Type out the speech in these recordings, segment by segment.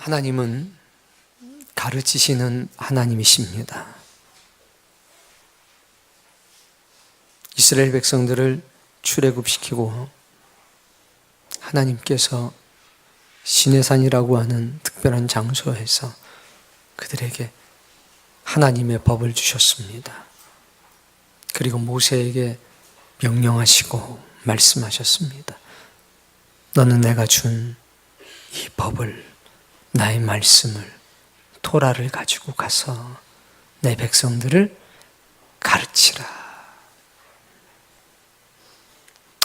하나님은 가르치시는 하나님이십니다. 이스라엘 백성들을 출애굽시키고 하나님께서 시내산이라고 하는 특별한 장소에서 그들에게 하나님의 법을 주셨습니다. 그리고 모세에게 명령하시고 말씀하셨습니다. 너는 내가 준 이 법을, 나의 말씀을, 토라를 가지고 가서 내 백성들을 가르치라.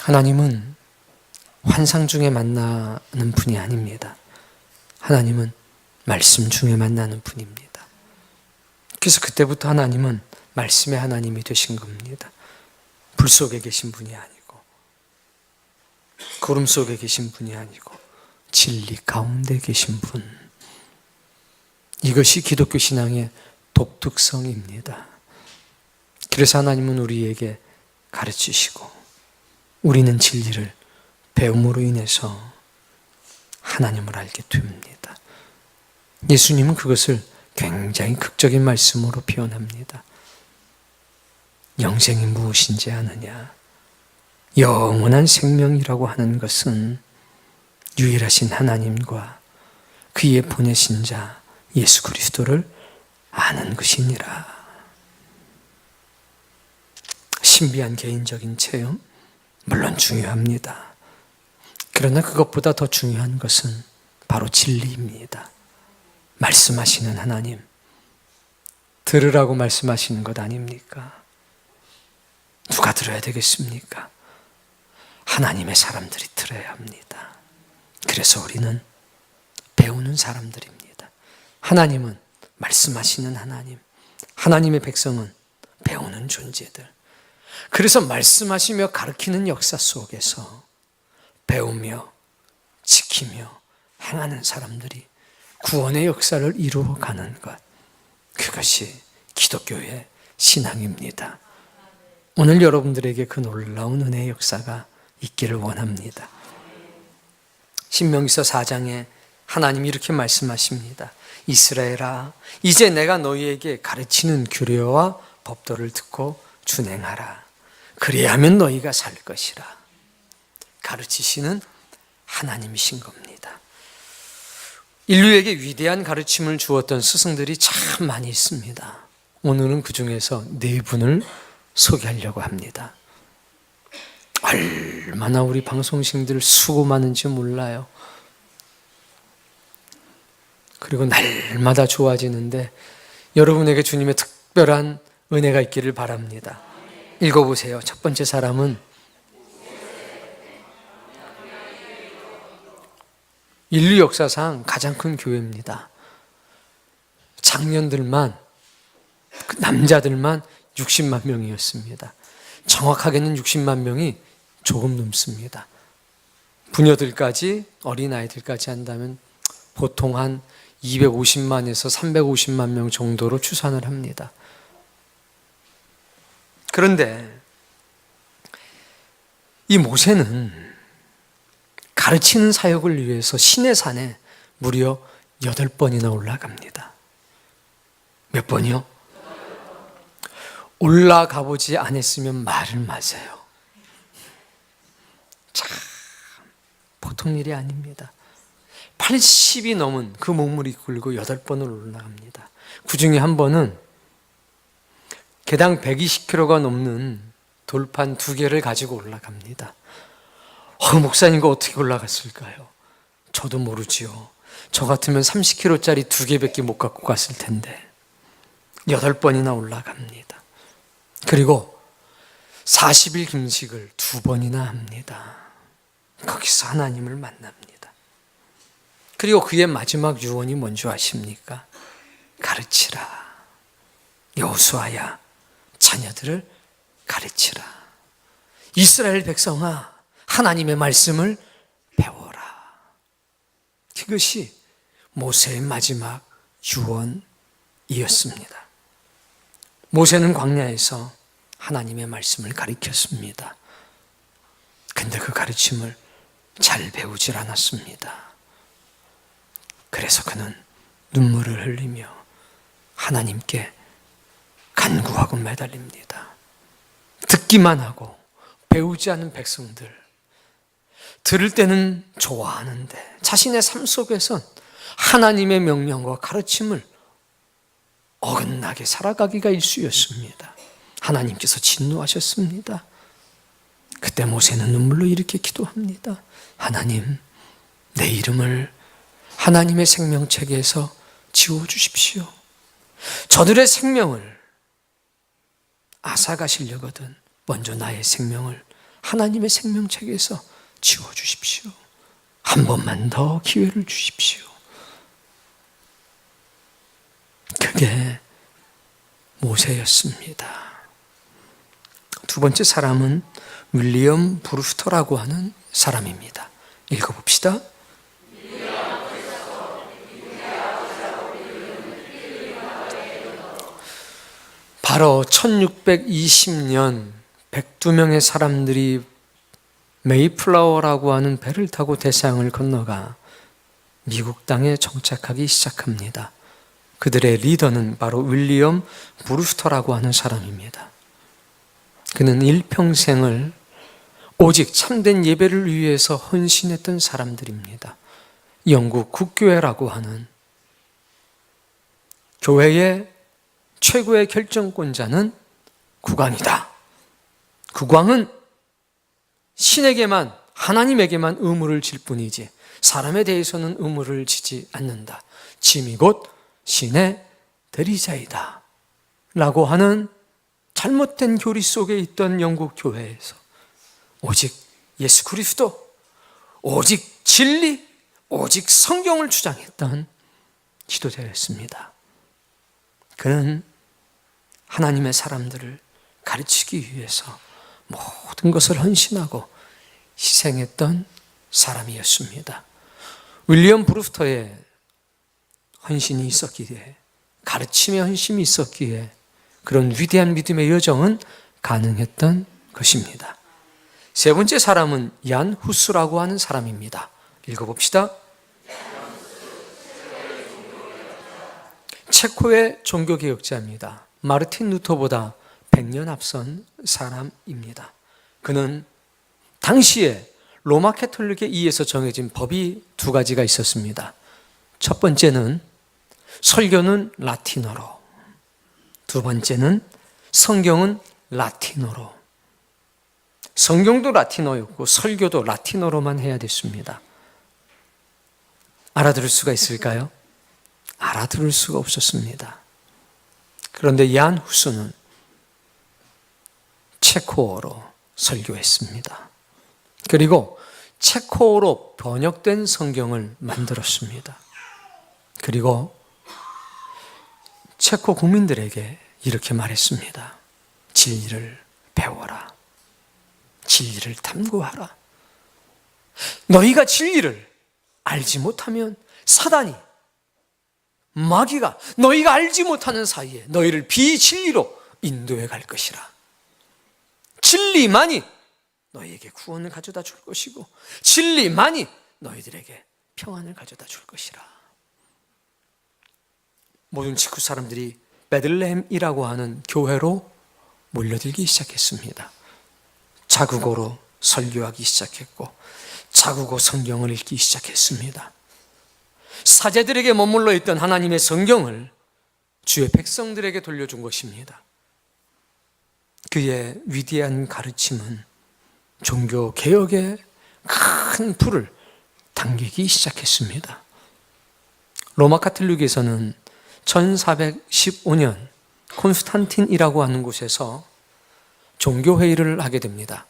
하나님은 환상 중에 만나는 분이 아닙니다. 하나님은 말씀 중에 만나는 분입니다. 그래서 그때부터 하나님은 말씀의 하나님이 되신 겁니다. 불 속에 계신 분이 아니고, 구름 속에 계신 분이 아니고, 진리 가운데 계신 분. 이것이 기독교 신앙의 독특성입니다. 그래서 하나님은 우리에게 가르치시고, 우리는 진리를 배움으로 인해서 하나님을 알게 됩니다. 예수님은 그것을 굉장히 극적인 말씀으로 표현합니다. 영생이 무엇인지 아느냐? 영원한 생명이라고 하는 것은 유일하신 하나님과 그의 보내신 자 예수 그리스도를 아는 것이니라. 신비한 개인적인 체험, 물론 중요합니다. 그러나 그것보다 더 중요한 것은 바로 진리입니다. 말씀하시는 하나님, 들으라고 말씀하시는 것 아닙니까? 누가 들어야 되겠습니까? 하나님의 사람들이 들어야 합니다. 그래서 우리는 배우는 사람들입니다. 하나님은 말씀하시는 하나님, 하나님의 백성은 배우는 존재들. 그래서 말씀하시며 가르치는 역사 속에서 배우며 지키며 행하는 사람들이 구원의 역사를 이루어가는 것, 그것이 기독교의 신앙입니다. 오늘 여러분들에게 그 놀라운 은혜의 역사가 있기를 원합니다. 신명기서 4장에 하나님이 이렇게 말씀하십니다. 이스라엘아, 이제 내가 너희에게 가르치는 규례와 법도를 듣고 준행하라. 그리하면 너희가 살 것이라. 가르치시는 하나님이신 겁니다. 인류에게 위대한 가르침을 주었던 스승들이 참 많이 있습니다. 오늘은 그 중에서 네 분을 소개하려고 합니다. 얼마나 우리 방송신들 수고 많은지 몰라요. 그리고 날마다 좋아지는데 여러분에게 주님의 특별한 은혜가 있기를 바랍니다. 읽어보세요. 첫 번째 사람은 인류 역사상 가장 큰 교회입니다. 장년들만, 남자들만 60만 명이었습니다. 정확하게는 60만 명이 조금 넘습니다. 부녀들까지, 어린아이들까지 한다면 보통 한 250만에서 350만 명 정도로 추산을 합니다. 그런데 이 모세는 가르치는 사역을 위해서 시내산에 무려 8번이나 올라갑니다. 몇 번이요? 올라가 보지 않았으면 말을 마세요. 참 보통 일이 아닙니다. 80이 넘은 그 몸을 이끌고 8번을 올라갑니다. 그 중에 한 번은 개당 120kg가 넘는 돌판 2개를 가지고 올라갑니다. 목사님과 어떻게 올라갔을까요? 저도 모르지요. 저 같으면 30kg짜리 2개밖에 못 갖고 갔을 텐데 8번이나 올라갑니다. 그리고 40일 금식을 2번이나 합니다. 거기서 하나님을 만납니다. 그리고 그의 마지막 유언이 뭔지 아십니까? 가르치라. 여호수아야, 자녀들을 가르치라. 이스라엘 백성아, 하나님의 말씀을 배워라. 그것이 모세의 마지막 유언이었습니다. 모세는 광야에서 하나님의 말씀을 가르쳤습니다. 근데 그 가르침을 잘 배우질 않았습니다. 그래서 그는 눈물을 흘리며 하나님께 간구하고 매달립니다. 듣기만 하고 배우지 않은 백성들, 들을 때는 좋아하는데 자신의 삶 속에선 하나님의 명령과 가르침을 어긋나게 살아가기가 일쑤였습니다. 하나님께서 진노하셨습니다. 그때 모세는 눈물로 이렇게 기도합니다. 하나님, 내 이름을 하나님의 생명책에서 지워주십시오. 저들의 생명을 앗아가시려거든 먼저 나의 생명을 하나님의 생명책에서 지워주십시오. 한 번만 더 기회를 주십시오. 그게 모세였습니다. 두 번째 사람은 윌리엄 브루스터라고 하는 사람입니다. 읽어봅시다. 바로 1620년 102명의 사람들이 메이플라워라고 하는 배를 타고 대서양을 건너가 미국 땅에 정착하기 시작합니다. 그들의 리더는 바로 윌리엄 브루스터라고 하는 사람입니다. 그는 일평생을 오직 참된 예배를 위해서 헌신했던 사람들입니다. 영국 국교회라고 하는 교회의 최고의 결정권자는 국왕이다. 국왕은 신에게만, 하나님에게만 의무를 질 뿐이지 사람에 대해서는 의무를 지지 않는다. 짐이 곧 신의 대리자이다 라고 하는 잘못된 교리 속에 있던 영국 교회에서 오직 예수 그리스도, 오직 진리, 오직 성경을 주장했던 지도자였습니다. 그는 하나님의 사람들을 가르치기 위해서 모든 것을 헌신하고 희생했던 사람이었습니다. 윌리엄 브루스터의 헌신이 있었기에, 가르침의 헌신이 있었기에 그런 위대한 믿음의 여정은 가능했던 것입니다. 세 번째 사람은 얀 후스라고 하는 사람입니다. 읽어봅시다. 체코의 종교개혁자입니다. 마르틴 루터보다 100년 앞선 사람입니다. 그는 당시에 로마 캐톨릭에 의해서 정해진 법이 두 가지가 있었습니다. 첫 번째는 설교는 라틴어로, 두 번째는 성경은 라틴어로. 성경도 라틴어였고 설교도 라틴어로만 해야 됐습니다. 알아들을 수가 있을까요? 알아들을 수가 없었습니다. 그런데 얀 후스는 체코어로 설교했습니다. 그리고 체코어로 번역된 성경을 만들었습니다. 그리고 체코 국민들에게 이렇게 말했습니다. 진리를 배워라. 진리를 탐구하라. 너희가 진리를 알지 못하면 사단이, 마귀가 너희가 알지 못하는 사이에 너희를 비진리로 인도해 갈 것이라. 진리만이 너희에게 구원을 가져다 줄 것이고 진리만이 너희들에게 평안을 가져다 줄 것이라. 모든 지구 사람들이 베들레헴이라고 하는 교회로 몰려들기 시작했습니다. 자국어로 설교하기 시작했고 자국어 성경을 읽기 시작했습니다. 사제들에게 머물러 있던 하나님의 성경을 주의 백성들에게 돌려준 것입니다. 그의 위대한 가르침은 종교 개혁에 큰 불을 당기기 시작했습니다. 로마 카톨릭에서는 1415년 콘스탄틴이라고 하는 곳에서 종교회의를 하게 됩니다.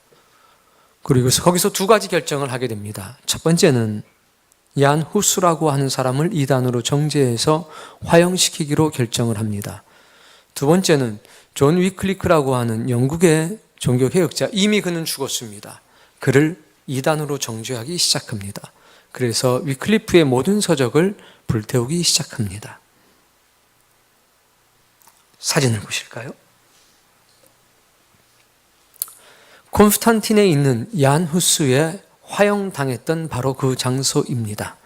그리고 거기서 두 가지 결정을 하게 됩니다. 첫 번째는 얀 후스라고 하는 사람을 이단으로 정죄해서 화형시키기로 결정을 합니다. 두 번째는 존 위클리크라고 하는 영국의 종교개혁자, 이미 그는 죽었습니다. 그를 이단으로 정죄하기 시작합니다. 그래서 위클리프의 모든 서적을 불태우기 시작합니다. 사진을 보실까요? 콘스탄틴에 있는 얀 후스에 화형당했던 바로 그 장소입니다.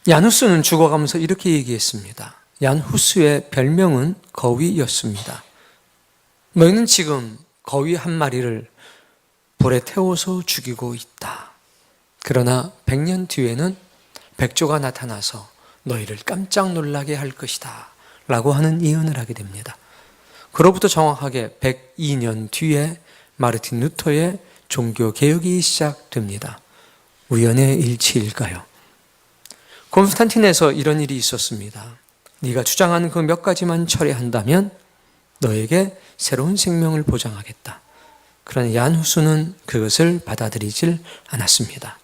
얀후스는 죽어가면서 이렇게 얘기했습니다. 얀후스의 별명은 거위였습니다. 너희는 지금 거위 한 마리를 불에 태워서 죽이고 있다. 그러나 100년 뒤에는 백조가 나타나서 너희를 깜짝 놀라게 할 것이다 라고 하는 예언을 하게 됩니다. 그로부터 정확하게 102년 뒤에 마르틴 루터의 종교개혁이 시작됩니다. 우연의 일치일까요? 콘스탄틴에서 이런 일이 있었습니다. 네가 주장하는 그 몇 가지만 철회한다면 너에게 새로운 생명을 보장하겠다. 그러나 얀후스는 그것을 받아들이질 않았습니다.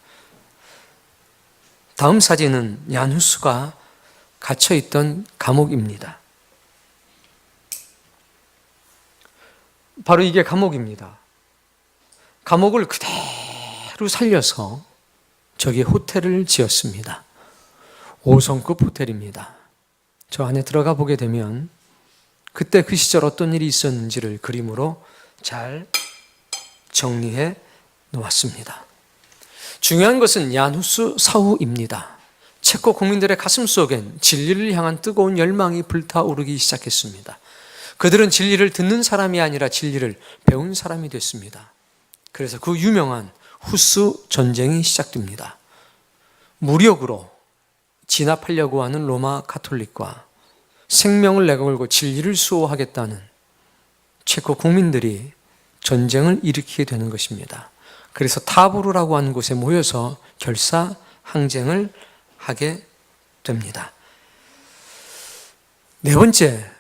다음 사진은 얀후스가 갇혀있던 감옥입니다. 바로 이게 감옥입니다. 감옥을 그대로 살려서 저기 호텔을 지었습니다. 5성급 호텔입니다. 저 안에 들어가 보게 되면 그때 그 시절 어떤 일이 있었는지를 그림으로 잘 정리해 놓았습니다. 중요한 것은 얀후스 사후입니다. 체코 국민들의 가슴 속엔 진리를 향한 뜨거운 열망이 불타오르기 시작했습니다. 그들은 진리를 듣는 사람이 아니라 진리를 배운 사람이 됐습니다. 그래서 그 유명한 후스 전쟁이 시작됩니다. 무력으로 진압하려고 하는 로마 가톨릭과 생명을 내걸고 진리를 수호하겠다는 체코 국민들이 전쟁을 일으키게 되는 것입니다. 그래서 타보르라고 하는 곳에 모여서 결사 항쟁을 하게 됩니다. 네 번째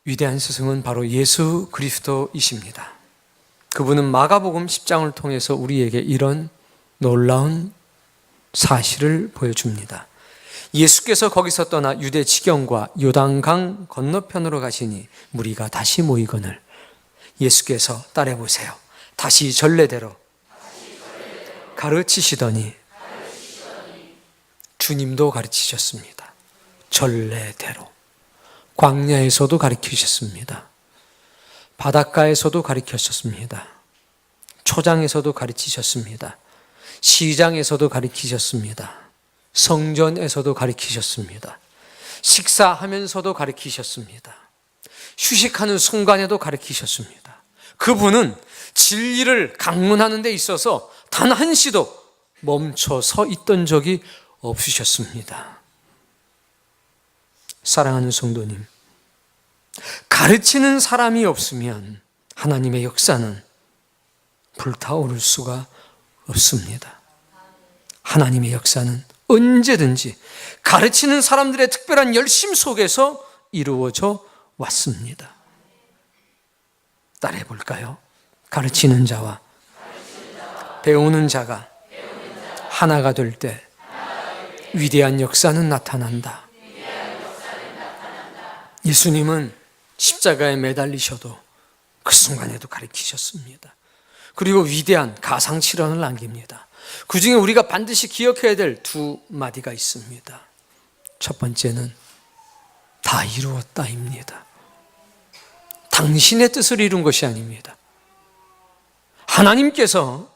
위대한 스승은 바로 예수 그리스도이십니다. 그분은 마가복음 10장을 통해서 우리에게 이런 놀라운 사실을 보여줍니다. 예수께서 거기서 떠나 유대 지경과 요단강 건너편으로 가시니 무리가 다시 모이거늘 예수께서 따라해보세요. 다시 전례대로 가르치시더니 주님도 가르치셨습니다. 전례대로 광야에서도 가르치셨습니다. 바닷가에서도 가르치셨습니다. 초장에서도 가르치셨습니다. 시장에서도 가르치셨습니다. 성전에서도 가르치셨습니다. 식사하면서도 가르치셨습니다. 휴식하는 순간에도 가르치셨습니다. 그분은 진리를 강론하는 데 있어서 단 한시도 멈춰 서 있던 적이 없으셨습니다. 사랑하는 성도님, 가르치는 사람이 없으면 하나님의 역사는 불타오를 수가 없습니다. 하나님의 역사는 언제든지 가르치는 사람들의 특별한 열심 속에서 이루어져 왔습니다. 따라해 볼까요? 가르치는 자와 배우는 자가 하나가 될 때 위대한 역사는 나타난다. 예수님은 십자가에 매달리셔도 그 순간에도 가르치셨습니다. 그리고 위대한 가상실현을 남깁니다. 그 중에 우리가 반드시 기억해야 될 두 마디가 있습니다. 첫 번째는 다 이루었다입니다. 당신의 뜻을 이룬 것이 아닙니다. 하나님께서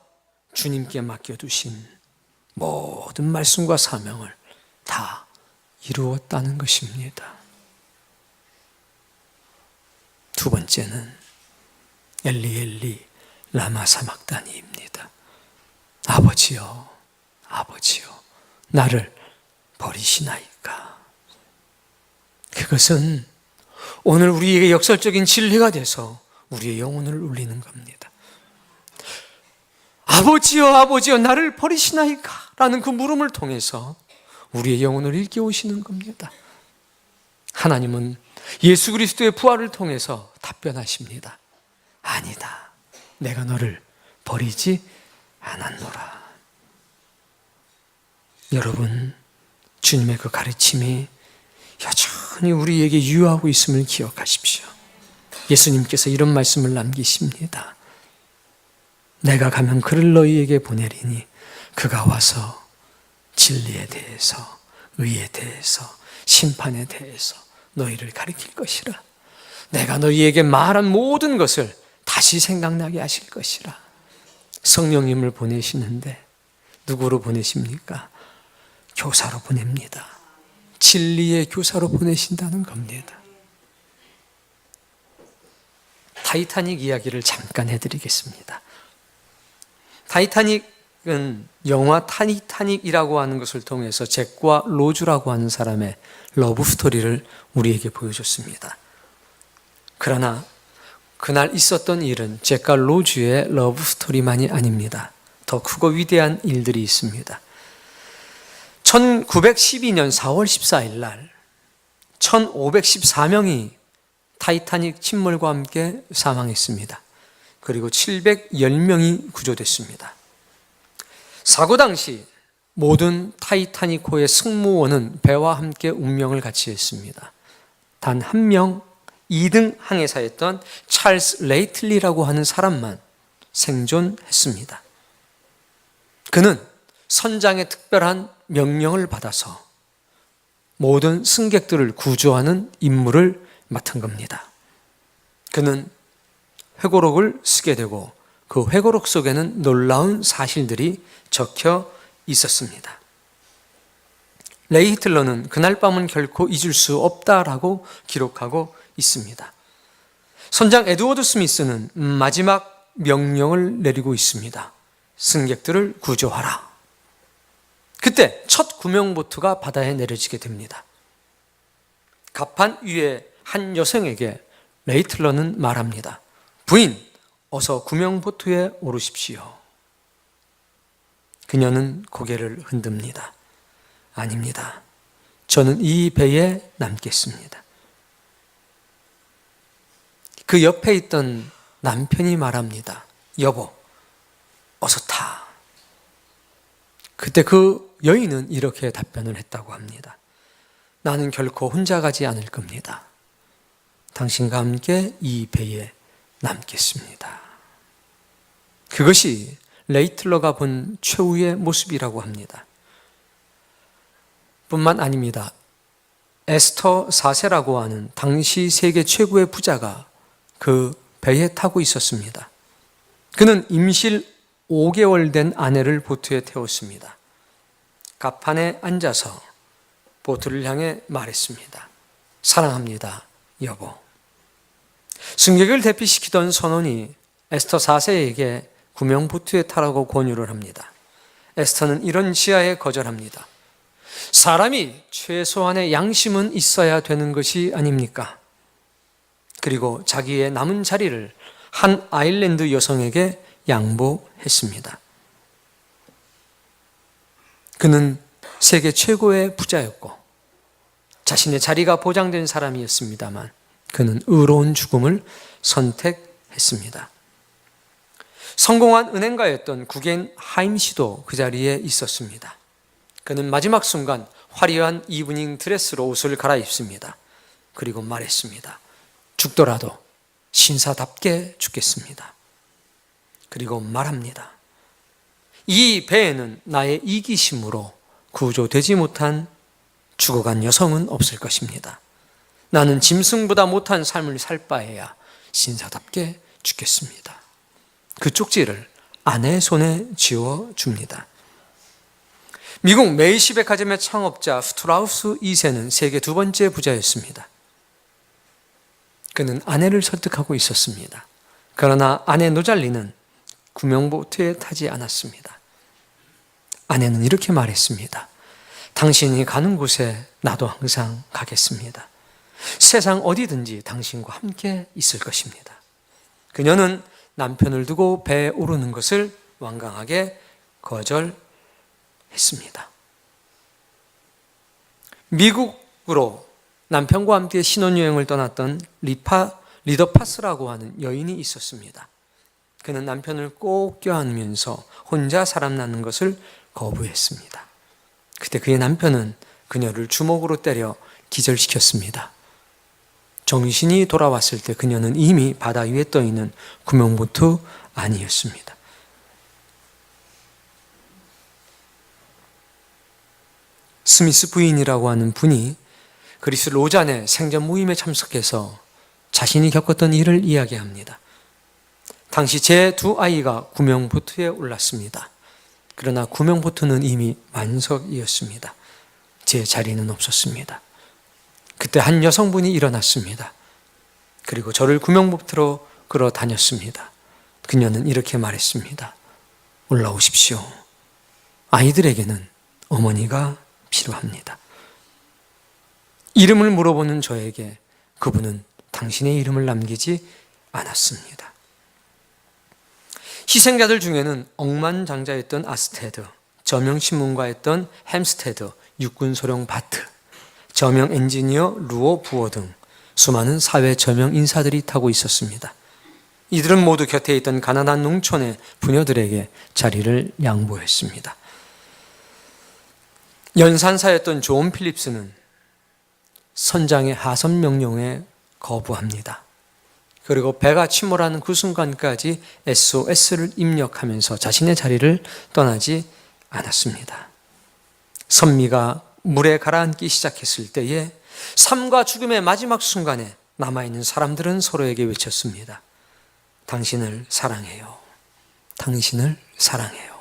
주님께 맡겨두신 모든 말씀과 사명을 다 이루었다는 것입니다. 두 번째는 엘리 엘리 라마 사막다니입니다. 아버지여, 아버지여, 나를 버리시나이까. 그것은 오늘 우리에게 역설적인 진리가 돼서 우리의 영혼을 울리는 겁니다. 아버지여, 아버지여, 나를 버리시나이까? 라는 그 물음을 통해서 우리의 영혼을 일깨우시는 겁니다. 하나님은 예수 그리스도의 부활을 통해서 답변하십니다. 아니다. 내가 너를 버리지 않았노라. 여러분, 주님의 그 가르침이 여전히 우리에게 유효하고 있음을 기억하십시오. 예수님께서 이런 말씀을 남기십니다. 내가 가면 그를 너희에게 보내리니 그가 와서 진리에 대해서, 의에 대해서, 심판에 대해서 너희를 가르칠 것이라. 내가 너희에게 말한 모든 것을 다시 생각나게 하실 것이라. 성령님을 보내시는데 누구로 보내십니까? 교사로 보냅니다. 진리의 교사로 보내신다는 겁니다. 타이타닉 이야기를 잠깐 해드리겠습니다. 타이타닉은 영화 타이타닉이라고 하는 것을 통해서 잭과 로즈라고 하는 사람의 러브 스토리를 우리에게 보여줬습니다. 그러나 그날 있었던 일은 잭과 로즈의 러브 스토리만이 아닙니다. 더 크고 위대한 일들이 있습니다. 1912년 4월 14일 날 1514명이 타이타닉 침몰과 함께 사망했습니다. 그리고 710명이 구조됐습니다. 사고 당시 모든 타이타닉호의 승무원은 배와 함께 운명을 같이 했습니다. 단 한 명 2등 항해사였던 찰스 레이틀리라고 하는 사람만 생존했습니다. 그는 선장의 특별한 명령을 받아서 모든 승객들을 구조하는 임무를 맡은 겁니다. 그는 회고록을 쓰게 되고 그 회고록 속에는 놀라운 사실들이 적혀 있었습니다. 레이 히틀러는 그날 밤은 결코 잊을 수 없다라고 기록하고 있습니다. 선장 에드워드 스미스는 마지막 명령을 내리고 있습니다. 승객들을 구조하라. 그때 첫 구명보트가 바다에 내려지게 됩니다. 갑판 위에 한 여성에게 레이틀러는 말합니다. 부인, 어서 구명보트에 오르십시오. 그녀는 고개를 흔듭니다. 아닙니다. 저는 이 배에 남겠습니다. 그 옆에 있던 남편이 말합니다. 여보, 어서 타. 그때 그 여인은 이렇게 답변을 했다고 합니다. 나는 결코 혼자 가지 않을 겁니다. 당신과 함께 이 배에 남겠습니다. 그것이 레이틀러가 본 최후의 모습이라고 합니다. 뿐만 아닙니다. 에스터 4세라고 하는 당시 세계 최고의 부자가 그 배에 타고 있었습니다. 그는 임실 5개월 된 아내를 보트에 태웠습니다. 갑판에 앉아서 보트를 향해 말했습니다. 사랑합니다, 여보. 승객을 대피시키던 선원이 에스터 4세에게 구명보트에 타라고 권유를 합니다. 에스터는 이런 지하에 거절합니다. 사람이 최소한의 양심은 있어야 되는 것이 아닙니까? 그리고 자기의 남은 자리를 한 아일랜드 여성에게 양보했습니다. 그는 세계 최고의 부자였고 자신의 자리가 보장된 사람이었습니다만 그는 의로운 죽음을 선택했습니다. 성공한 은행가였던 구겐하임 씨도 그 자리에 있었습니다. 그는 마지막 순간 화려한 이브닝 드레스로 옷을 갈아입습니다. 그리고 말했습니다. 죽더라도 신사답게 죽겠습니다. 그리고 말합니다. 이 배에는 나의 이기심으로 구조되지 못한 죽어간 여성은 없을 것입니다. 나는 짐승보다 못한 삶을 살 바에야 신사답게 죽겠습니다. 그 쪽지를 아내의 손에 쥐어줍니다. 미국 메이시 백화점의 창업자 스트라우스 2세는 세계 두 번째 부자였습니다. 그는 아내를 설득하고 있었습니다. 그러나 아내 노잘리는 구명보트에 타지 않았습니다. 아내는 이렇게 말했습니다. 당신이 가는 곳에 나도 항상 가겠습니다. 세상 어디든지 당신과 함께 있을 것입니다. 그녀는 남편을 두고 배에 오르는 것을 완강하게 거절했습니다. 미국으로 남편과 함께 신혼여행을 떠났던 리더파스라고 하는 여인이 있었습니다. 그는 남편을 꼭 껴안으면서 혼자 살아 나는 것을 거부했습니다. 그때 그의 남편은 그녀를 주먹으로 때려 기절시켰습니다. 정신이 돌아왔을 때 그녀는 이미 바다 위에 떠 있는 구명보트 안이었습니다. 스미스 부인이라고 하는 분이 그리스 로잔의 생전 모임에 참석해서 자신이 겪었던 일을 이야기합니다. 당시 제 두 아이가 구명보트에 올랐습니다. 그러나 구명보트는 이미 만석이었습니다. 제 자리는 없었습니다. 그때 한 여성분이 일어났습니다. 그리고 저를 구명복터로 끌어다녔습니다. 그녀는 이렇게 말했습니다. 올라오십시오. 아이들에게는 어머니가 필요합니다. 이름을 물어보는 저에게 그분은 당신의 이름을 남기지 않았습니다. 희생자들 중에는 억만장자였던 아스테드, 저명신문가였던 햄스테드, 육군소령 바트, 저명 엔지니어 루오 부어 등 수많은 사회 저명 인사들이 타고 있었습니다. 이들은 모두 곁에 있던 가난한 농촌의 부녀들에게 자리를 양보했습니다. 연산사였던 존 필립스는 선장의 하선 명령에 거부합니다. 그리고 배가 침몰하는 그 순간까지 SOS를 입력하면서 자신의 자리를 떠나지 않았습니다. 선미가 물에 가라앉기 시작했을 때에 삶과 죽음의 마지막 순간에 남아있는 사람들은 서로에게 외쳤습니다. 당신을 사랑해요. 당신을 사랑해요.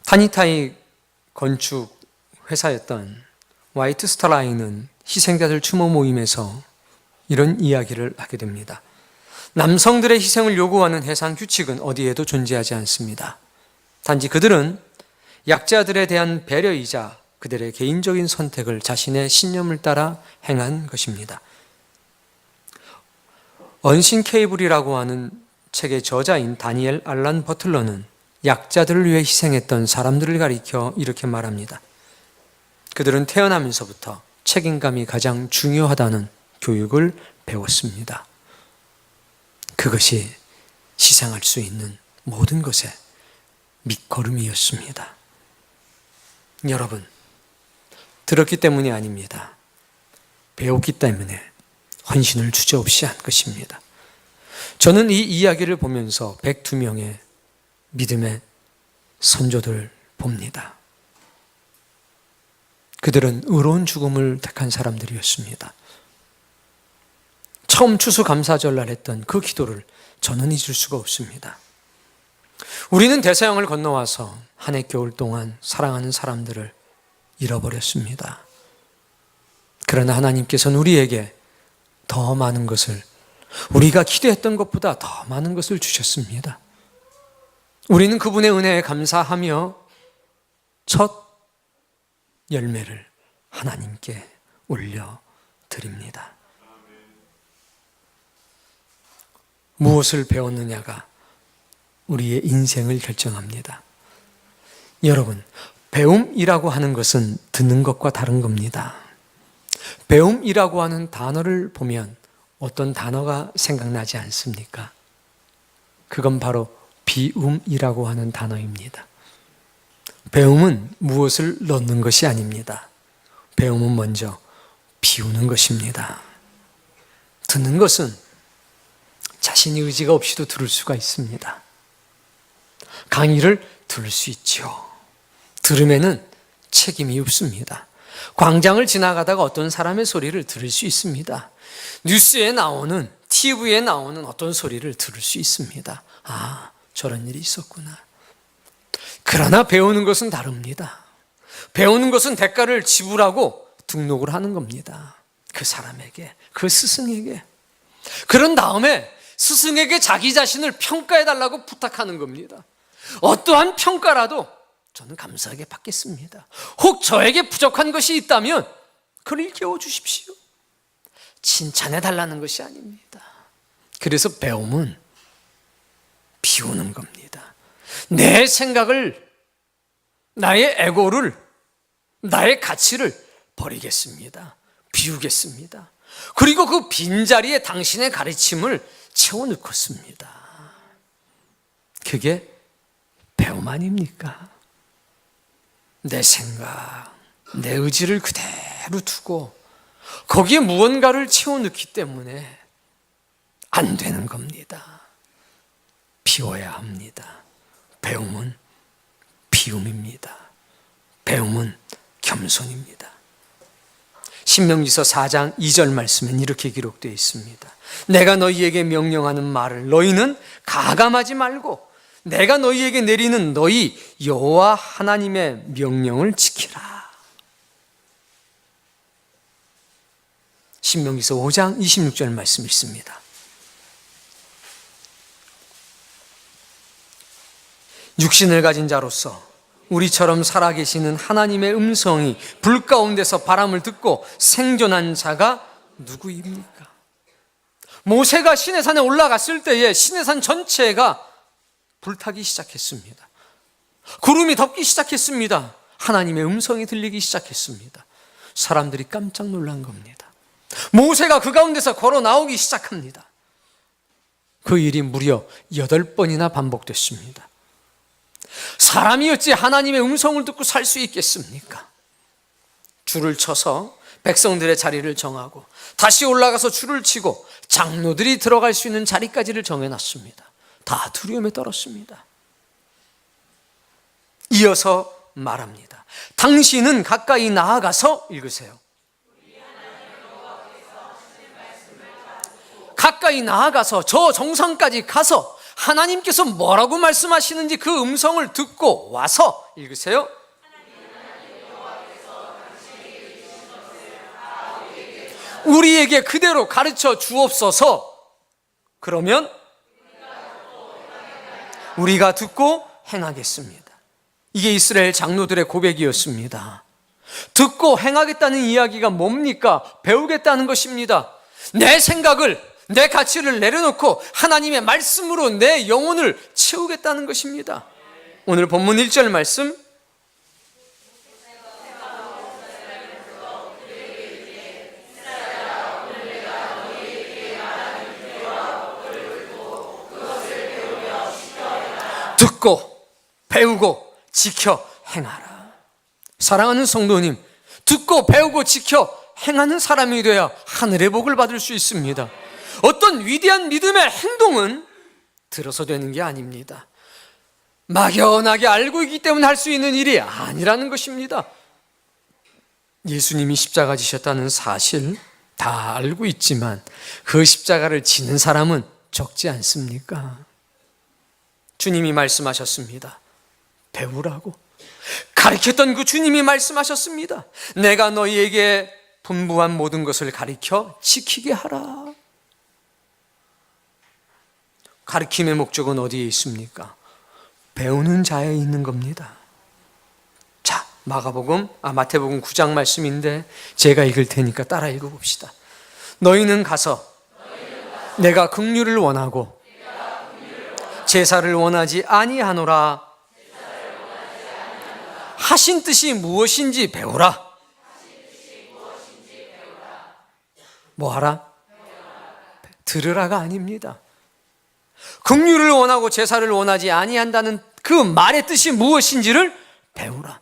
타니타이 건축 회사였던 화이트 스타라인은 희생자들 추모 모임에서 이런 이야기를 하게 됩니다. 남성들의 희생을 요구하는 해상 규칙은 어디에도 존재하지 않습니다. 단지 그들은 약자들에 대한 배려이자 그들의 개인적인 선택을 자신의 신념을 따라 행한 것입니다. 언신 케이블이라고 하는 책의 저자인 다니엘 알란 버틀러는 약자들을 위해 희생했던 사람들을 가리켜 이렇게 말합니다. 그들은 태어나면서부터 책임감이 가장 중요하다는 교육을 배웠습니다. 그것이 희생할 수 있는 모든 것의 밑거름이었습니다. 여러분, 들었기 때문이 아닙니다. 배웠기 때문에 헌신을 주저없이 한 것입니다. 저는 이 이야기를 보면서 102명의 믿음의 선조들 봅니다. 그들은 의로운 죽음을 택한 사람들이었습니다. 처음 추수감사절날 했던 그 기도를 저는 잊을 수가 없습니다. 우리는 대서양을 건너와서 한 해 겨울 동안 사랑하는 사람들을 잃어버렸습니다. 그러나 하나님께서는 우리에게 더 많은 것을, 우리가 기대했던 것보다 더 많은 것을 주셨습니다. 우리는 그분의 은혜에 감사하며 첫 열매를 하나님께 올려드립니다. 무엇을 배웠느냐가 우리의 인생을 결정합니다. 여러분, 배움이라고 하는 것은 듣는 것과 다른 겁니다. 배움이라고 하는 단어를 보면 어떤 단어가 생각나지 않습니까? 그건 바로 비움이라고 하는 단어입니다. 배움은 무엇을 넣는 것이 아닙니다. 배움은 먼저 비우는 것입니다. 듣는 것은 자신이 의지가 없이도 들을 수가 있습니다. 강의를 들을 수 있죠. 들음에는 책임이 없습니다. 광장을 지나가다가 어떤 사람의 소리를 들을 수 있습니다. 뉴스에 나오는, TV에 나오는 어떤 소리를 들을 수 있습니다. 아, 저런 일이 있었구나. 그러나 배우는 것은 다릅니다. 배우는 것은 대가를 지불하고 등록을 하는 겁니다. 그 사람에게, 그 스승에게. 그런 다음에 스승에게 자기 자신을 평가해달라고 부탁하는 겁니다. 어떠한 평가라도 저는 감사하게 받겠습니다. 혹 저에게 부족한 것이 있다면 그걸 일깨워 주십시오. 칭찬해달라는 것이 아닙니다. 그래서 배움은 비우는 겁니다. 내 생각을, 나의 에고를, 나의 가치를 버리겠습니다. 비우겠습니다. 그리고 그 빈자리에 당신의 가르침을 채워넣겠습니다. 그게 배움 아닙니까? 내 생각, 내 의지를 그대로 두고 거기에 무언가를 채워넣기 때문에 안 되는 겁니다. 비워야 합니다. 배움은 비움입니다. 배움은 겸손입니다. 신명기서 4장 2절 말씀엔 이렇게 기록되어 있습니다. 내가 너희에게 명령하는 말을 너희는 가감하지 말고 내가 너희에게 내리는 너희 여호와 하나님의 명령을 지키라. 신명기서 5장 26절 말씀 있습니다. 육신을 가진 자로서 우리처럼 살아계시는 하나님의 음성이 불 가운데서 바람을 듣고 생존한 자가 누구입니까? 모세가 시내산에 올라갔을 때에 시내산 전체가 불타기 시작했습니다. 구름이 덮기 시작했습니다. 하나님의 음성이 들리기 시작했습니다. 사람들이 깜짝 놀란 겁니다. 모세가 그 가운데서 걸어 나오기 시작합니다. 그 일이 무려 8번이나 반복됐습니다. 사람이 어찌 하나님의 음성을 듣고 살 수 있겠습니까? 줄을 쳐서 백성들의 자리를 정하고 다시 올라가서 줄을 치고 장로들이 들어갈 수 있는 자리까지를 정해놨습니다. 다 두려움에 떨었습니다. 이어서 말합니다. 당신은 가까이 나아가서 읽으세요. 가까이 나아가서 저 정상까지 가서 하나님께서 뭐라고 말씀하시는지 그 음성을 듣고 와서 읽으세요. 우리에게 그대로 가르쳐 주옵소서. 그러면 우리가 듣고 행하겠습니다. 이게 이스라엘 장로들의 고백이었습니다. 듣고 행하겠다는 이야기가 뭡니까? 배우겠다는 것입니다. 내 생각을, 내 가치를 내려놓고 하나님의 말씀으로 내 영혼을 채우겠다는 것입니다. 오늘 본문 1절 말씀, 듣고 배우고 지켜 행하라. 사랑하는 성도님, 듣고 배우고 지켜 행하는 사람이 되어야 하늘의 복을 받을 수 있습니다. 어떤 위대한 믿음의 행동은 들어서 되는 게 아닙니다. 막연하게 알고 있기 때문에 할 수 있는 일이 아니라는 것입니다. 예수님이 십자가 지셨다는 사실 다 알고 있지만 그 십자가를 지는 사람은 적지 않습니까? 주님이 말씀하셨습니다. 배우라고. 가르쳤던 그 주님이 말씀하셨습니다. 내가 너희에게 분부한 모든 것을 가르쳐 지키게 하라. 가르침의 목적은 어디에 있습니까? 배우는 자에 있는 겁니다. 자, 마태복음 9장 말씀인데 제가 읽을 테니까 따라 읽어봅시다. 너희는 가서 내가 긍휼을 원하고 제사를 원하지 아니하노라 하신 뜻이 무엇인지 배우라. 뭐하라? 들으라가 아닙니다. 긍휼을 원하고 제사를 원하지 아니한다는 그 말의 뜻이 무엇인지를 배우라.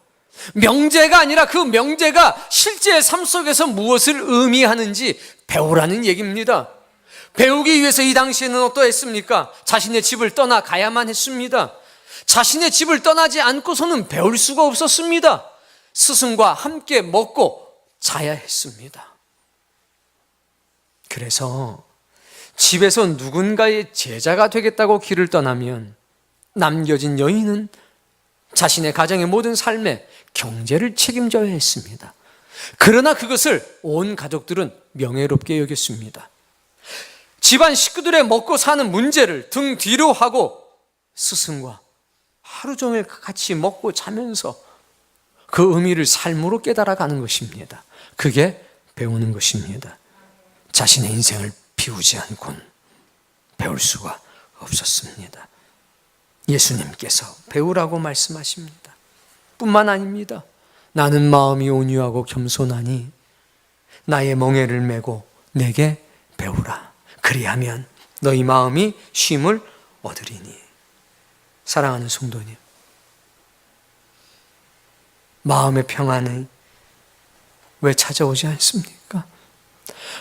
명제가 아니라 그 명제가 실제 삶 속에서 무엇을 의미하는지 배우라는 얘기입니다. 배우기 위해서 이 당시에는 어떠했습니까? 자신의 집을 떠나 가야만 했습니다. 자신의 집을 떠나지 않고서는 배울 수가 없었습니다. 스승과 함께 먹고 자야 했습니다. 그래서 집에서 누군가의 제자가 되겠다고 길을 떠나면 남겨진 여인은 자신의 가정의 모든 삶에 경제를 책임져야 했습니다. 그러나 그것을 온 가족들은 명예롭게 여겼습니다. 집안 식구들의 먹고 사는 문제를 등 뒤로 하고 스승과 하루 종일 같이 먹고 자면서 그 의미를 삶으로 깨달아가는 것입니다. 그게 배우는 것입니다. 자신의 인생을 비우지 않고는 배울 수가 없었습니다. 예수님께서 배우라고 말씀하십니다. 뿐만 아닙니다. 나는 마음이 온유하고 겸손하니 나의 멍에를 메고 내게 배우라. 그리하면 너희 마음이 쉼을 얻으리니. 사랑하는 성도님, 마음의 평안이 왜 찾아오지 않습니까?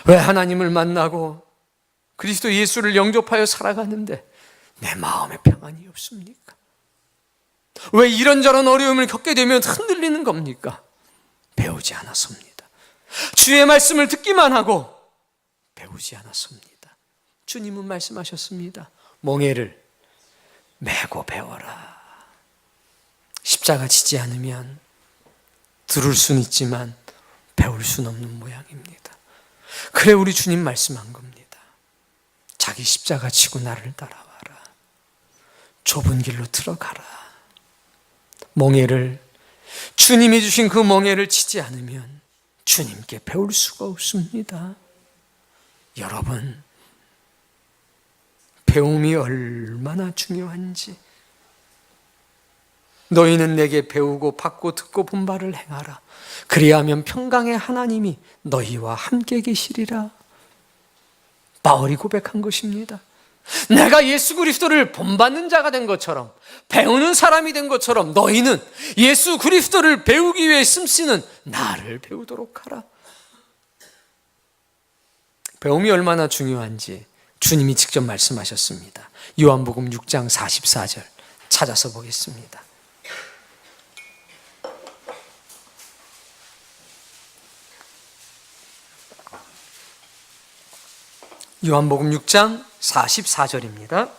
왜 하나님을 만나고 그리스도 예수를 영접하여 살아가는데 내 마음에 평안이 없습니까? 왜 이런저런 어려움을 겪게 되면 흔들리는 겁니까? 배우지 않았습니다. 주의 말씀을 듣기만 하고 배우지 않았습니다. 주님은 말씀하셨습니다. 멍에를 메고 배워라. 십자가 지지 않으면 들을 수는 있지만 배울 수는 없는 모양입니다. 그래 우리 주님 말씀한 겁니다. 자기 십자가 지고 나를 따라와라. 좁은 길로 들어가라. 멍에를, 주님이 주신 그 멍에를 치지 않으면 주님께 배울 수가 없습니다. 여러분, 배움이 얼마나 중요한지, 너희는 내게 배우고 받고 듣고 본 바를 행하라. 그리하면 평강의 하나님이 너희와 함께 계시리라. 바울이 고백한 것입니다. 내가 예수 그리스도를 본받는 자가 된 것처럼, 배우는 사람이 된 것처럼 너희는 예수 그리스도를 배우기 위해 숨쉬는 나를 배우도록 하라. 배움이 얼마나 중요한지 주님이 직접 말씀하셨습니다. 요한복음 6장 44절 찾아서 보겠습니다. 요한복음 6장 44절입니다.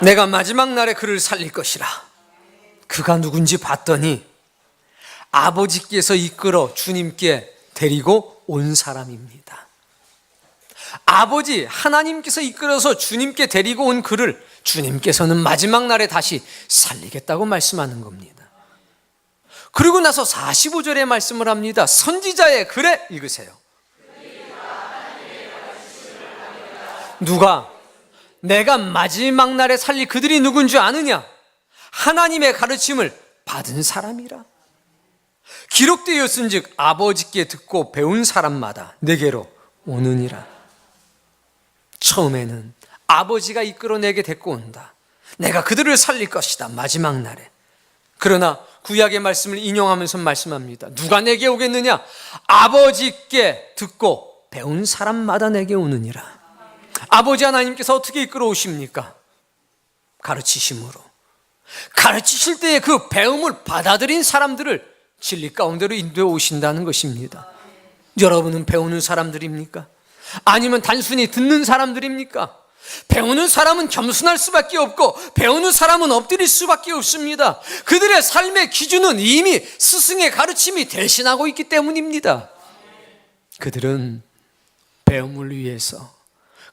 내가 마지막 날에 그를 살릴 것이라. 그가 누군지 봤더니 아버지께서 이끌어 주님께 데리고 온 사람입니다. 아버지 하나님께서 이끌어서 주님께 데리고 온 그를 주님께서는 마지막 날에 다시 살리겠다고 말씀하는 겁니다. 그리고 나서 45절에 말씀을 합니다. 선지자의 글에 읽으세요. 누가 내가 마지막 날에 살릴 그들이 누군 줄 아느냐? 하나님의 가르침을 받은 사람이라. 기록되었은즉 아버지께 듣고 배운 사람마다 내게로 오느니라. 처음에는 아버지가 이끌어내게 데리고 온다. 내가 그들을 살릴 것이다, 마지막 날에. 그러나 구약의 말씀을 인용하면서 말씀합니다. 누가 내게 오겠느냐? 아버지께 듣고 배운 사람마다 내게 오느니라. 아버지 하나님께서 어떻게 이끌어 오십니까? 가르치심으로. 가르치실 때에 그 배움을 받아들인 사람들을 진리 가운데로 인도해 오신다는 것입니다. 여러분은 배우는 사람들입니까? 아니면 단순히 듣는 사람들입니까? 배우는 사람은 겸손할 수밖에 없고 배우는 사람은 엎드릴 수밖에 없습니다. 그들의 삶의 기준은 이미 스승의 가르침이 대신하고 있기 때문입니다. 그들은 배움을 위해서,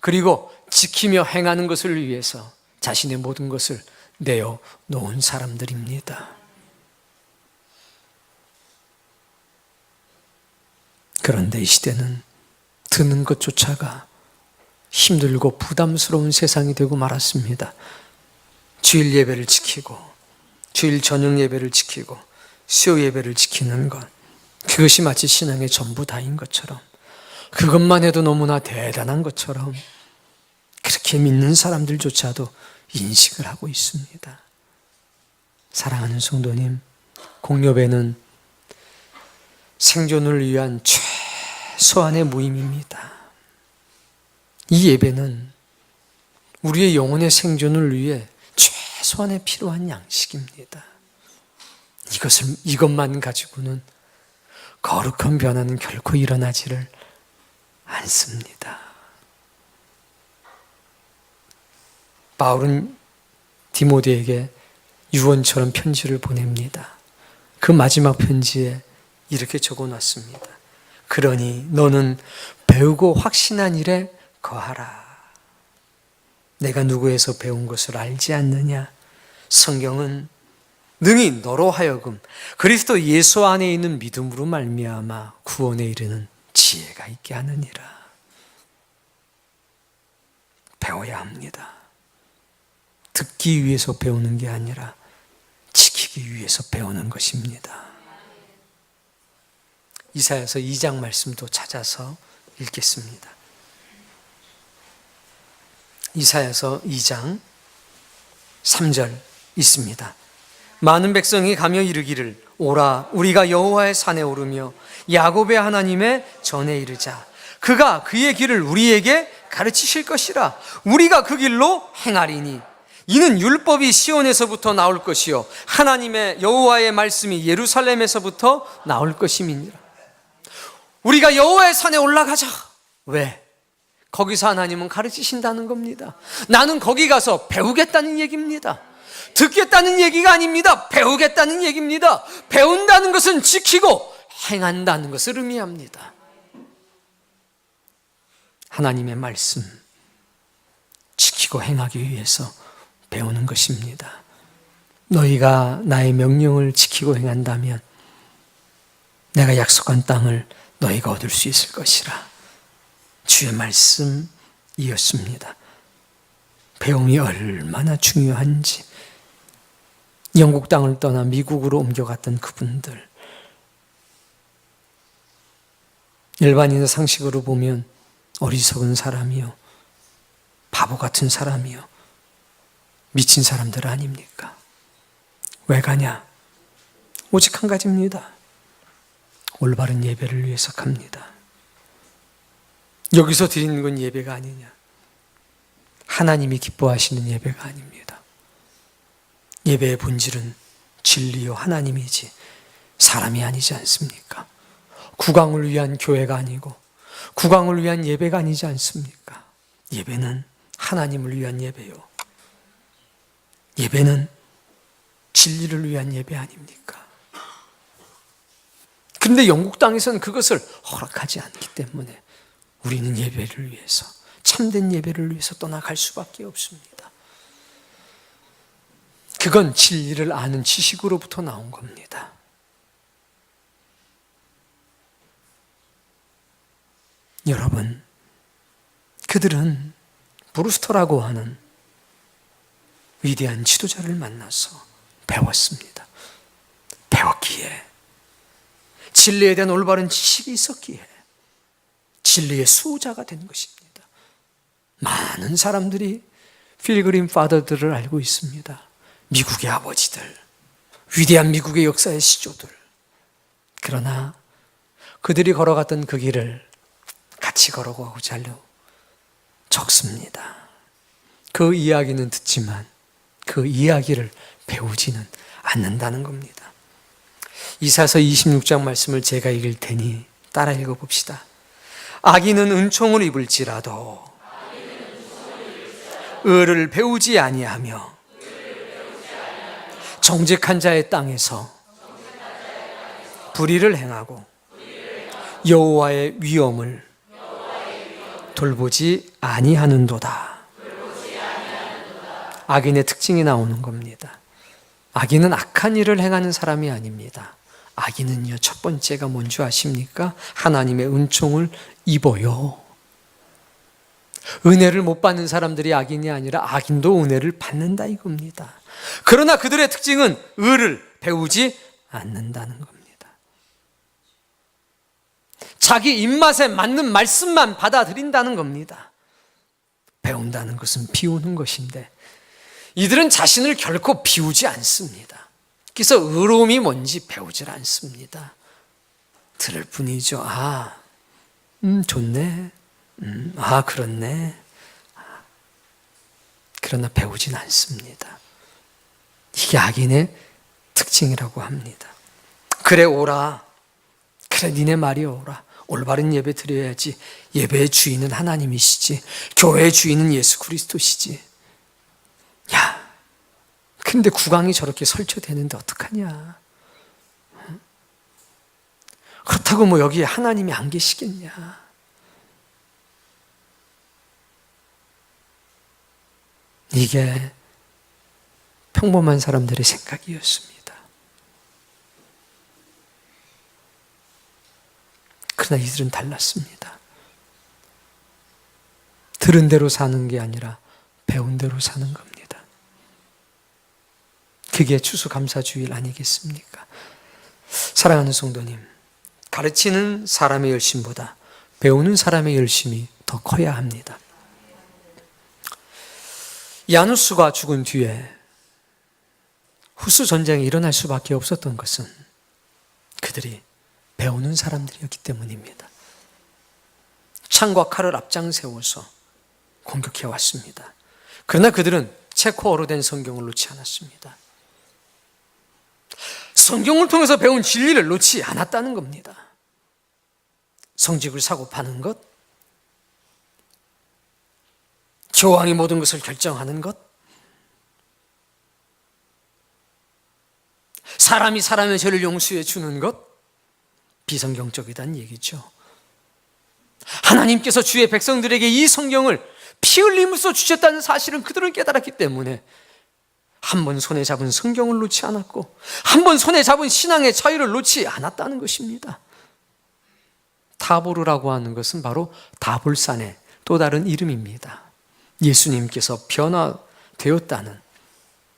그리고 지키며 행하는 것을 위해서 자신의 모든 것을 내어 놓은 사람들입니다. 그런데 이 시대는 듣는 것조차가 힘들고 부담스러운 세상이 되고 말았습니다. 주일 예배를 지키고, 주일 저녁 예배를 지키고, 수요 예배를 지키는 것, 그것이 마치 신앙의 전부 다인 것처럼, 그것만 해도 너무나 대단한 것처럼 그렇게 믿는 사람들조차도 인식을 하고 있습니다. 사랑하는 성도님, 공예배는 생존을 위한 최소한의 모임입니다. 이 예배는 우리의 영혼의 생존을 위해 최소한의 필요한 양식입니다. 이것만 가지고는 거룩한 변화는 결코 일어나지를 않습니다. 바울은 디모데에게 유언처럼 편지를 보냅니다. 그 마지막 편지에 이렇게 적어놨습니다. 그러니 너는 배우고 확신한 일에 거하라. 내가 누구에서 배운 것을 알지 않느냐? 성경은 능히 너로 하여금 그리스도 예수 안에 있는 믿음으로 말미암아 구원에 이르는 지혜가 있게 하느니라. 배워야 합니다. 듣기 위해서 배우는 게 아니라 지키기 위해서 배우는 것입니다. 이사야서 2장 말씀도 찾아서 읽겠습니다. 이사야서 2장 3절 있습니다. 많은 백성이 가며 이르기를 오라 우리가 여호와의 산에 오르며 야곱의 하나님의 전에 이르자. 그가 그의 길을 우리에게 가르치실 것이라. 우리가 그 길로 행하리니 이는 율법이 시온에서부터 나올 것이요 하나님의 여호와의 말씀이 예루살렘에서부터 나올 것임이니라. 우리가 여호와의 산에 올라가자. 왜? 거기서 하나님은 가르치신다는 겁니다. 나는 거기 가서 배우겠다는 얘기입니다. 듣겠다는 얘기가 아닙니다. 배우겠다는 얘기입니다. 배운다는 것은 지키고 행한다는 것을 의미합니다. 하나님의 말씀 지키고 행하기 위해서 배우는 것입니다. 너희가 나의 명령을 지키고 행한다면 내가 약속한 땅을 너희가 얻을 수 있을 것이라. 주의 말씀이었습니다. 배움이 얼마나 중요한지. 영국 땅을 떠나 미국으로 옮겨갔던 그분들, 일반인의 상식으로 보면 어리석은 사람이요, 바보 같은 사람이요, 미친 사람들 아닙니까? 왜 가냐? 오직 한 가지입니다. 올바른 예배를 위해서 갑니다. 여기서 드리는 건 예배가 아니냐? 하나님이 기뻐하시는 예배가 아닙니다. 예배의 본질은 진리요 하나님이지 사람이 아니지 않습니까? 국왕을 위한 교회가 아니고 국왕을 위한 예배가 아니지 않습니까? 예배는 하나님을 위한 예배요. 예배는 진리를 위한 예배 아닙니까? 그런데 영국 땅에서는 그것을 허락하지 않기 때문에 우리는 예배를 위해서, 참된 예배를 위해서 떠나갈 수밖에 없습니다. 그건 진리를 아는 지식으로부터 나온 겁니다. 여러분, 그들은 브루스터라고 하는 위대한 지도자를 만나서 배웠습니다. 배웠기에, 진리에 대한 올바른 지식이 있었기에 진리의 수호자가 된 것입니다. 많은 사람들이 필그림 파더들을 알고 있습니다. 미국의 아버지들, 위대한 미국의 역사의 시조들. 그러나 그들이 걸어갔던 그 길을 같이 걸어가고자 하려 적습니다. 그 이야기는 듣지만 그 이야기를 배우지는 않는다는 겁니다. 이사서 26장 말씀을 제가 읽을 테니 따라 읽어봅시다. 악인은 은총을 입을지라도 의를 배우지 아니하며 정직한 자의 땅에서 불의를 행하고 여호와의 위엄을 돌보지 아니하는도다. 악인의 특징이 나오는 겁니다. 악인은 악한 일을 행하는 사람이 아닙니다. 악인은요, 첫 번째가 뭔지 아십니까? 하나님의 은총을 입어요. 은혜를 못 받는 사람들이 악인이 아니라 악인도 은혜를 받는다 이겁니다. 그러나 그들의 특징은 의를 배우지 않는다는 겁니다. 자기 입맛에 맞는 말씀만 받아들인다는 겁니다. 배운다는 것은 비우는 것인데 이들은 자신을 결코 비우지 않습니다. 그래서 의로움이 뭔지 배우질 않습니다. 들을 뿐이죠. 좋네. 그렇네. 그러나 배우진 않습니다. 이게 악인의 특징이라고 합니다. 그래 오라. 그래 니네 말이 오라. 올바른 예배 드려야지. 예배의 주인은 하나님이시지. 교회의 주인은 예수 그리스도시지. 야, 근데 국왕이 저렇게 설치되는데 어떡하냐? 그렇다고 뭐 여기에 하나님이 안 계시겠냐? 이게 평범한 사람들의 생각이었습니다. 그러나 이들은 달랐습니다. 들은 대로 사는 게 아니라 배운 대로 사는 겁니다. 그게 추수감사주일 아니겠습니까? 사랑하는 성도님, 가르치는 사람의 열심보다 배우는 사람의 열심이 더 커야 합니다. 야누스가 죽은 뒤에 후스 전쟁이 일어날 수밖에 없었던 것은 그들이 배우는 사람들이었기 때문입니다. 창과 칼을 앞장 세워서 공격해 왔습니다. 그러나 그들은 체코어로 된 성경을 놓지 않았습니다. 성경을 통해서 배운 진리를 놓지 않았다는 겁니다. 성직을 사고 파는 것, 교황이 모든 것을 결정하는 것, 사람이 사람의 죄를 용서해 주는 것, 비성경적이다는 얘기죠. 하나님께서 주의 백성들에게 이 성경을 피 흘림으로써 주셨다는 사실은 그들은 깨달았기 때문에 한 번 손에 잡은 성경을 놓지 않았고 한 번 손에 잡은 신앙의 자유를 놓지 않았다는 것입니다. 타보르라고 하는 것은 바로 다볼산의 또 다른 이름입니다. 예수님께서 변화되었다는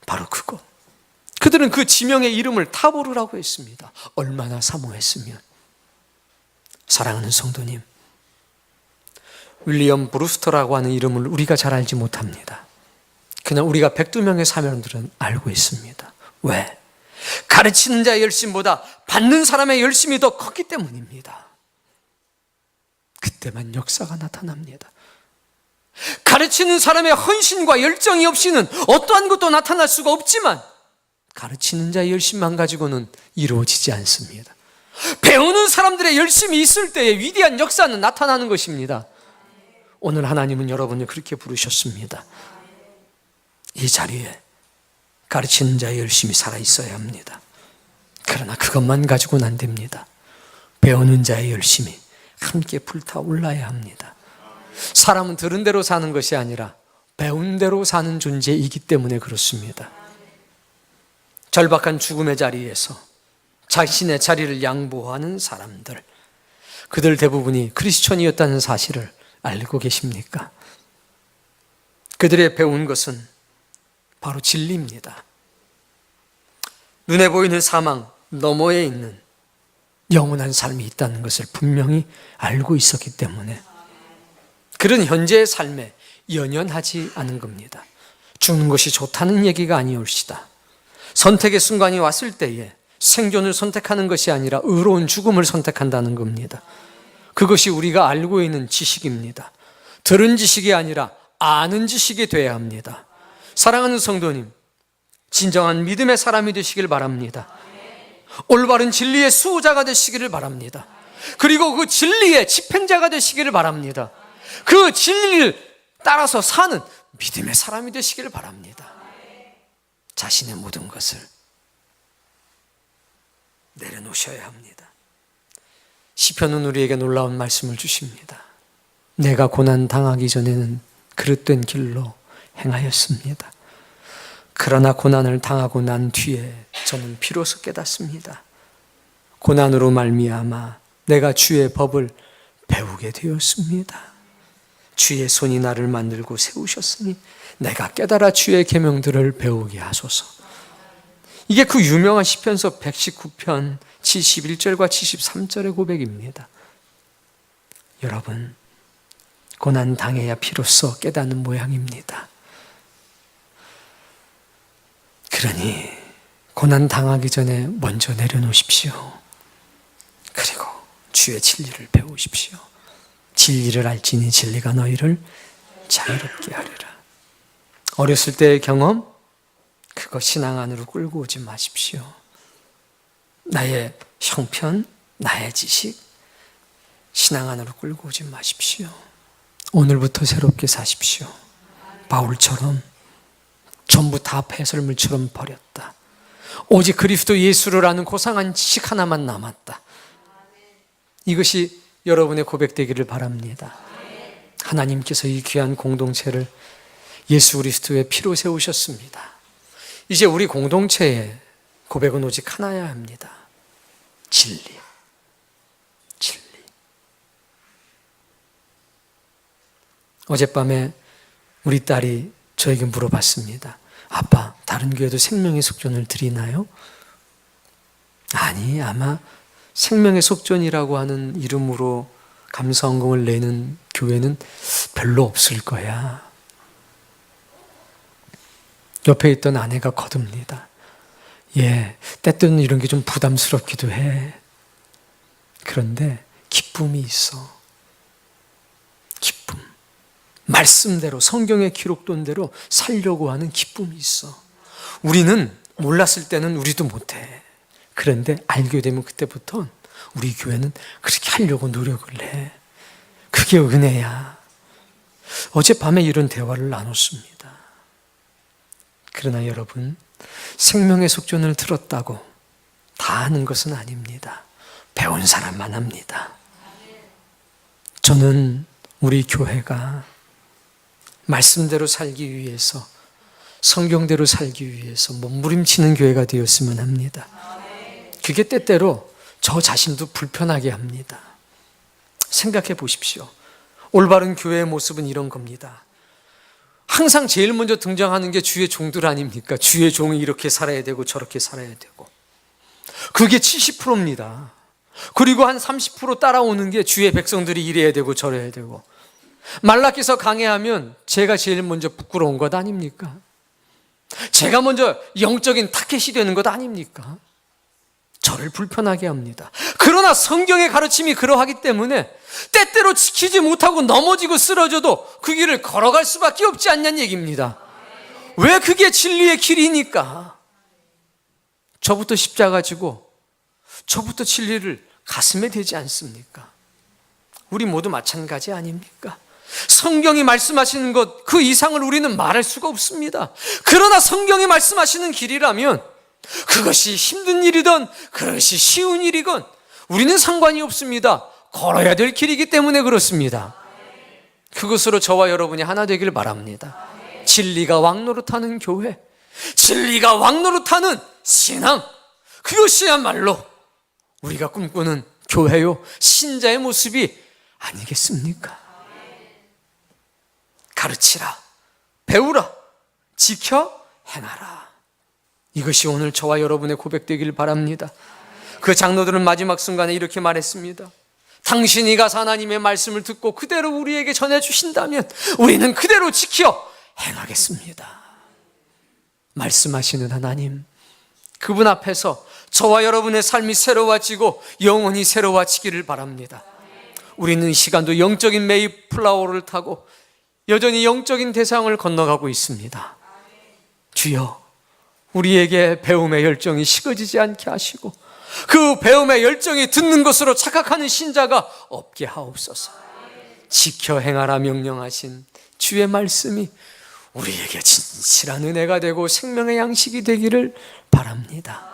바로 그것. 그들은 그 지명의 이름을 타보르라고 했습니다. 얼마나 사모했으면. 사랑하는 성도님, 윌리엄 브루스터라고 하는 이름을 우리가 잘 알지 못합니다. 그냥 우리가 102명의 사명들은 알고 있습니다. 왜? 가르치는 자의 열심보다 받는 사람의 열심이 더 컸기 때문입니다. 그때만 역사가 나타납니다. 가르치는 사람의 헌신과 열정이 없이는 어떠한 것도 나타날 수가 없지만 가르치는 자의 열심만 가지고는 이루어지지 않습니다. 배우는 사람들의 열심이 있을 때에 위대한 역사는 나타나는 것입니다. 오늘 하나님은 여러분을 그렇게 부르셨습니다. 이 자리에 가르치는 자의 열심이 살아있어야 합니다. 그러나 그것만 가지고는 안 됩니다. 배우는 자의 열심이 함께 불타올라야 합니다. 사람은 들은 대로 사는 것이 아니라 배운 대로 사는 존재이기 때문에 그렇습니다. 절박한 죽음의 자리에서 자신의 자리를 양보하는 사람들, 그들 대부분이 크리스천이었다는 사실을 알고 계십니까? 그들의 배운 것은 바로 진리입니다. 눈에 보이는 사망 너머에 있는 영원한 삶이 있다는 것을 분명히 알고 있었기 때문에 그런 현재의 삶에 연연하지 않은 겁니다. 죽는 것이 좋다는 얘기가 아니올시다. 선택의 순간이 왔을 때에 생존을 선택하는 것이 아니라 의로운 죽음을 선택한다는 겁니다. 그것이 우리가 알고 있는 지식입니다. 들은 지식이 아니라 아는 지식이 되어야 합니다. 사랑하는 성도님, 진정한 믿음의 사람이 되시길 바랍니다. 올바른 진리의 수호자가 되시기를 바랍니다. 그리고 그 진리의 집행자가 되시기를 바랍니다. 그 진리를 따라서 사는 믿음의 사람이 되시기를 바랍니다. 자신의 모든 것을 내려놓으셔야 합니다. 시편은 우리에게 놀라운 말씀을 주십니다. 내가 고난 당하기 전에는 그릇된 길로 행하였습니다. 그러나 고난을 당하고 난 뒤에 저는 비로소 깨닫습니다. 고난으로 말미암아 내가 주의 법을 배우게 되었습니다. 주의 손이 나를 만들고 세우셨으니 내가 깨달아 주의 계명들을 배우게 하소서. 이게 그 유명한 시편서 119편 71절과 73절의 고백입니다. 여러분, 고난 당해야 비로소 깨닫는 모양입니다. 그러니 고난 당하기 전에 먼저 내려놓으십시오. 그리고 주의 진리를 배우십시오. 진리를 알지니 진리가 너희를 자유롭게 하리라. 어렸을 때의 경험, 그거 신앙 안으로 끌고 오지 마십시오. 나의 형편, 나의 지식, 신앙 안으로 끌고 오지 마십시오. 오늘부터 새롭게 사십시오. 바울처럼 전부 다 배설물처럼 버렸다. 오직 그리스도 예수를 아는 고상한 지식 하나만 남았다. 이것이 여러분의 고백되기를 바랍니다. 하나님께서 이 귀한 공동체를 예수 그리스도의 피로 세우셨습니다. 이제 우리 공동체의 고백은 오직 하나여야 합니다. 진리. 진리. 어젯밤에 우리 딸이 저에게 물어봤습니다. 아빠, 다른 교회도 생명의 속전을 드리나요? 아니, 아마 생명의 속전이라고 하는 이름으로 감사헌금을 내는 교회는 별로 없을 거야. 옆에 있던 아내가 거듭니다. 예, 때때는 이런 게 좀 부담스럽기도 해. 그런데 기쁨이 있어. 기쁨. 말씀대로, 성경에 기록된 대로 살려고 하는 기쁨이 있어. 우리는 몰랐을 때는 우리도 못해. 그런데 알게 되면 그때부터 우리 교회는 그렇게 하려고 노력을 해. 그게 은혜야. 어젯밤에 이런 대화를 나눴습니다. 그러나 여러분, 생명의 속전을 들었다고 다 하는 것은 아닙니다. 배운 사람만 합니다. 저는 우리 교회가 말씀대로 살기 위해서, 성경대로 살기 위해서 몸부림치는 교회가 되었으면 합니다. 그게 때때로 저 자신도 불편하게 합니다. 생각해 보십시오. 올바른 교회의 모습은 이런 겁니다. 항상 제일 먼저 등장하는 게 주의 종들 아닙니까? 주의 종이 이렇게 살아야 되고 저렇게 살아야 되고. 그게 70%입니다. 그리고 한 30% 따라오는 게 주의 백성들이 이래야 되고 저래야 되고. 말라기서 강해하면 제가 제일 먼저 부끄러운 것 아닙니까? 제가 먼저 영적인 타켓이 되는 것 아닙니까? 저를 불편하게 합니다. 그러나 성경의 가르침이 그러하기 때문에 때때로 지키지 못하고 넘어지고 쓰러져도 그 길을 걸어갈 수밖에 없지 않냐는 얘기입니다. 왜? 그게 진리의 길이니까. 저부터 십자가 지고 저부터 진리를 가슴에 대지 않습니까? 우리 모두 마찬가지 아닙니까? 성경이 말씀하시는 것 그 이상을 우리는 말할 수가 없습니다. 그러나 성경이 말씀하시는 길이라면 그것이 힘든 일이든 그것이 쉬운 일이건 우리는 상관이 없습니다. 걸어야 될 길이기 때문에 그렇습니다. 그것으로 저와 여러분이 하나 되길 바랍니다. 진리가 왕노릇하는 교회, 진리가 왕노릇하는 신앙, 그것이야말로 우리가 꿈꾸는 교회요 신자의 모습이 아니겠습니까? 가르치라, 배우라, 지켜 행하라. 이것이 오늘 저와 여러분의 고백되길 바랍니다. 그 장로들은 마지막 순간에 이렇게 말했습니다. 당신이 가서 하나님의 말씀을 듣고 그대로 우리에게 전해주신다면 우리는 그대로 지켜 행하겠습니다. 말씀하시는 하나님, 그분 앞에서 저와 여러분의 삶이 새로워지고 영원히 새로워지기를 바랍니다. 우리는 이 시간도 영적인 메이플라워를 타고 여전히 영적인 대상을 건너가고 있습니다. 주여, 우리에게 배움의 열정이 식어지지 않게 하시고 그 배움의 열정이 듣는 것으로 착각하는 신자가 없게 하옵소서. 지켜 행하라 명령하신 주의 말씀이 우리에게 진실한 은혜가 되고 생명의 양식이 되기를 바랍니다.